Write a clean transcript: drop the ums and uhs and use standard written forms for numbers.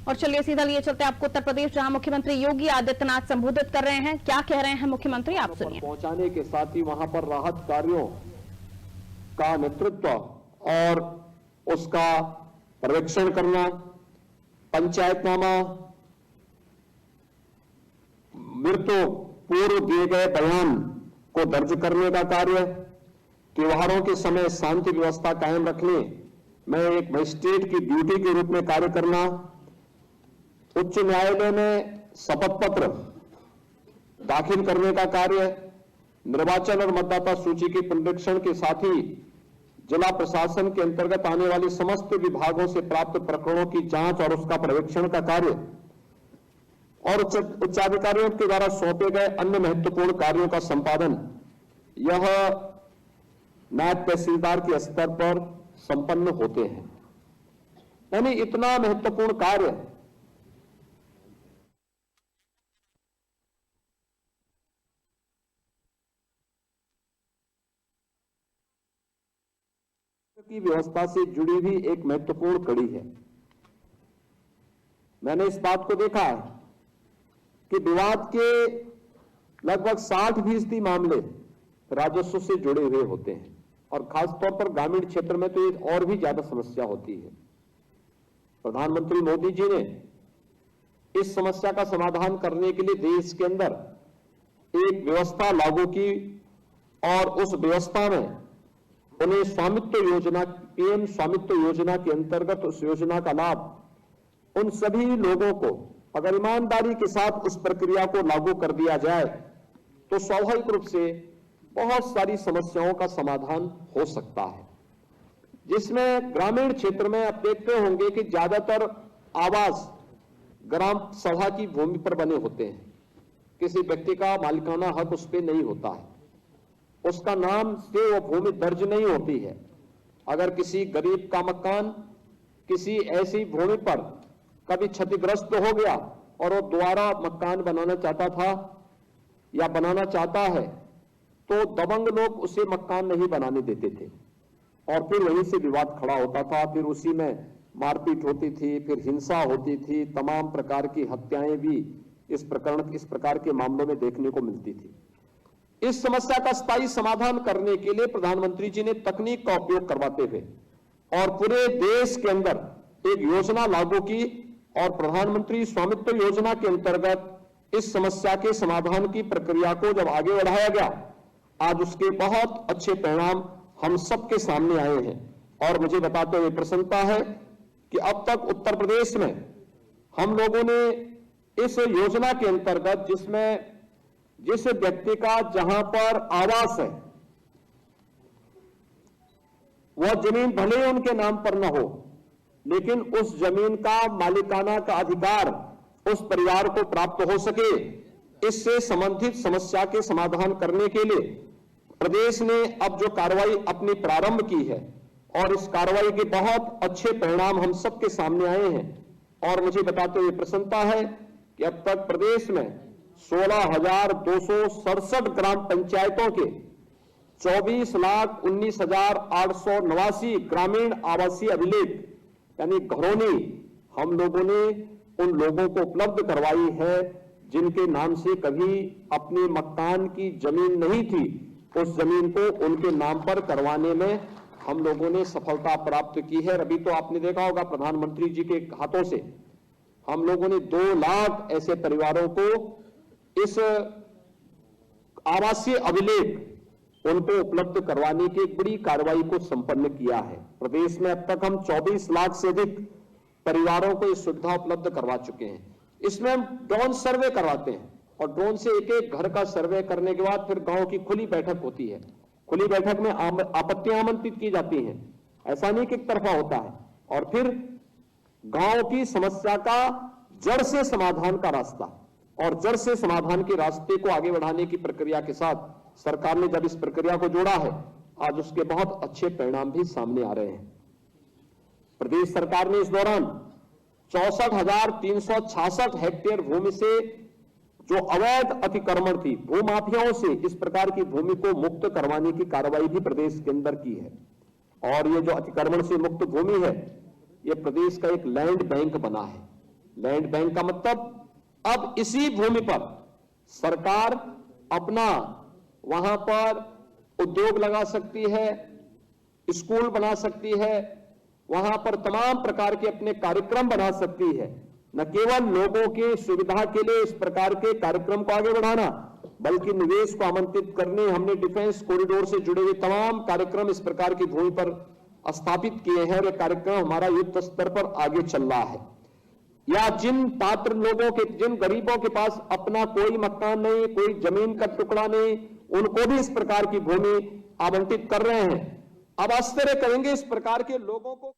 और चलिए सीधा लिए चलते हैं आपको उत्तर प्रदेश, जहां मुख्यमंत्री योगी आदित्यनाथ संबोधित कर रहे हैं। क्या कह रहे हैं मुख्यमंत्री, आप सुनिए। पहुंचाने के साथ ही वहां पर राहत कार्यों का नेतृत्व और उसका पर्यवेक्षण करना, पंचायतनामा, मृत्यु पूर्व दिए गए बयान को दर्ज करने का कार्य, त्योहारों के समय शांति व्यवस्था कायम रखने में एक मजिस्ट्रेट की ड्यूटी के रूप में कार्य करना, उच्च न्यायालय में शपथ पत्र दाखिल करने का कार्य, निर्वाचन और मतदाता सूची के पुनरीक्षण के साथ ही जिला प्रशासन के अंतर्गत आने वाले समस्त विभागों से प्राप्त प्रकरणों की जांच और उसका पर्यवेक्षण का कार्य और उच्चाधिकारियों के द्वारा सौंपे गए अन्य महत्वपूर्ण कार्यों का संपादन, यह नायब तहसीलदार के स्तर पर संपन्न होते हैं। यानी इतना महत्वपूर्ण कार्य की व्यवस्था से जुड़ी हुई एक महत्वपूर्ण कड़ी है। मैंने इस बात को देखा है कि विवाद के लगभग 60% मामले राजस्व से जुड़े हुए होते हैं और खासतौर पर ग्रामीण क्षेत्र में तो ये और भी ज्यादा समस्या होती है। प्रधानमंत्री मोदी जी ने इस समस्या का समाधान करने के लिए देश के अंदर एक व्यवस्था लागू की और उस व्यवस्था में उन्हें स्वामित्व योजना, पीएम स्वामित्व योजना के अंतर्गत उस योजना का लाभ उन सभी लोगों को अगर ईमानदारी के साथ उस प्रक्रिया को लागू कर दिया जाए तो स्वाभाविक रूप से बहुत सारी समस्याओं का समाधान हो सकता है। जिसमें ग्रामीण क्षेत्र में आप देखते होंगे कि ज्यादातर आवास ग्राम सभा की भूमि पर बने होते हैं, किसी व्यक्ति का मालिकाना हक उस पर नहीं होता है, उसका नाम से वो भूमि दर्ज नहीं होती है। अगर किसी गरीब का मकान किसी ऐसी भूमि पर कभी क्षतिग्रस्त हो गया और वो दोबारा मकान बनाना चाहता था या बनाना चाहता है तो दबंग लोग उसे मकान नहीं बनाने देते थे और फिर वहीं से विवाद खड़ा होता था, फिर उसी में मारपीट होती थी, फिर हिंसा होती थी, तमाम प्रकार की हत्याएं भी इस प्रकार के मामलों में देखने को मिलती थी। इस समस्या का स्थायी समाधान करने के लिए प्रधानमंत्री जी ने तकनीक का उपयोग करवाते हुए और पूरे देश के अंदर एक योजना लागू की और प्रधानमंत्री स्वामित्व योजना के अंतर्गत इस समस्या के समाधान की प्रक्रिया को जब आगे बढ़ाया गया, आज उसके बहुत अच्छे परिणाम हम सबके सामने आए हैं। और मुझे बताते हुए प्रसन्नता है कि अब तक उत्तर प्रदेश में हम लोगों ने इस योजना के अंतर्गत जिस व्यक्ति का जहां पर आवास है वह जमीन भले ही उनके नाम पर न हो, लेकिन उस जमीन का मालिकाना का अधिकार उस परिवार को प्राप्त हो सके, इससे संबंधित समस्या के समाधान करने के लिए प्रदेश ने अब जो कार्रवाई अपनी प्रारंभ की है और इस कार्रवाई के बहुत अच्छे परिणाम हम सबके सामने आए हैं। और मुझे बताते हुए प्रसन्नता है कि अब तक प्रदेश में 16,267 ग्राम पंचायतों के 24,19,889 ग्रामीण आवासीय अभिलेख यानी घरौनी हम लोगों ने उन लोगों को उपलब्ध करवाई है जिनके नाम से कभी अपने मकान की जमीन नहीं थी, उस जमीन को उनके नाम पर करवाने में हम लोगों ने सफलता प्राप्त की है। अभी तो आपने देखा होगा प्रधानमंत्री जी के हाथों से हम लोगों ने 2 लाख ऐसे परिवारों को इस आवासीय अभिलेख उनको उपलब्ध करवाने की एक बड़ी कार्रवाई को संपन्न किया है। प्रदेश में अब तक हम 24 लाख से अधिक परिवारों को इस सुविधा उपलब्ध करवा चुके हैं। इसमें हम ड्रोन सर्वे करवाते हैं और ड्रोन से एक एक घर का सर्वे करने के बाद फिर गांव की खुली बैठक होती है। खुली बैठक में आपत्तियां आमंत्रित की जाती हैं, ऐसा नहीं कि एक तरफा होता है, और फिर गांव की समस्या का जड़ से समाधान का रास्ता और जड़ से समाधान के रास्ते को आगे बढ़ाने की प्रक्रिया के साथ सरकार ने जब इस प्रक्रिया को जोड़ा है, आज उसके बहुत अच्छे परिणाम भी सामने आ रहे हैं। प्रदेश सरकार ने इस दौरान 64,366 हेक्टेयर भूमि से जो अवैध अतिक्रमण थी, भूमाफियाओं से इस प्रकार की भूमि को मुक्त करवाने की कार्रवाई भी प्रदेश के अंदर की है। और ये जो अतिक्रमण से मुक्त भूमि है, ये प्रदेश का एक लैंड बैंक बना है। लैंड बैंक का मतलब अब इसी भूमि पर सरकार अपना वहां पर उद्योग लगा सकती है, स्कूल बना सकती है, वहां पर तमाम प्रकार के अपने कार्यक्रम बना सकती है। न केवल लोगों की सुविधा के लिए इस प्रकार के कार्यक्रम को आगे बढ़ाना, बल्कि निवेश को आमंत्रित करने हमने डिफेंस कॉरिडोर से जुड़े हुए तमाम कार्यक्रम इस प्रकार की भूमि पर स्थापित किए हैं और यह कार्यक्रम हमारा युद्ध स्तर पर आगे चल रहा है। या जिन पात्र लोगों के, जिन गरीबों के पास अपना कोई मकान नहीं, कोई जमीन का टुकड़ा नहीं, उनको भी इस प्रकार की भूमि आवंटित कर रहे हैं। अब आश्चर्य करेंगे इस प्रकार के लोगों को।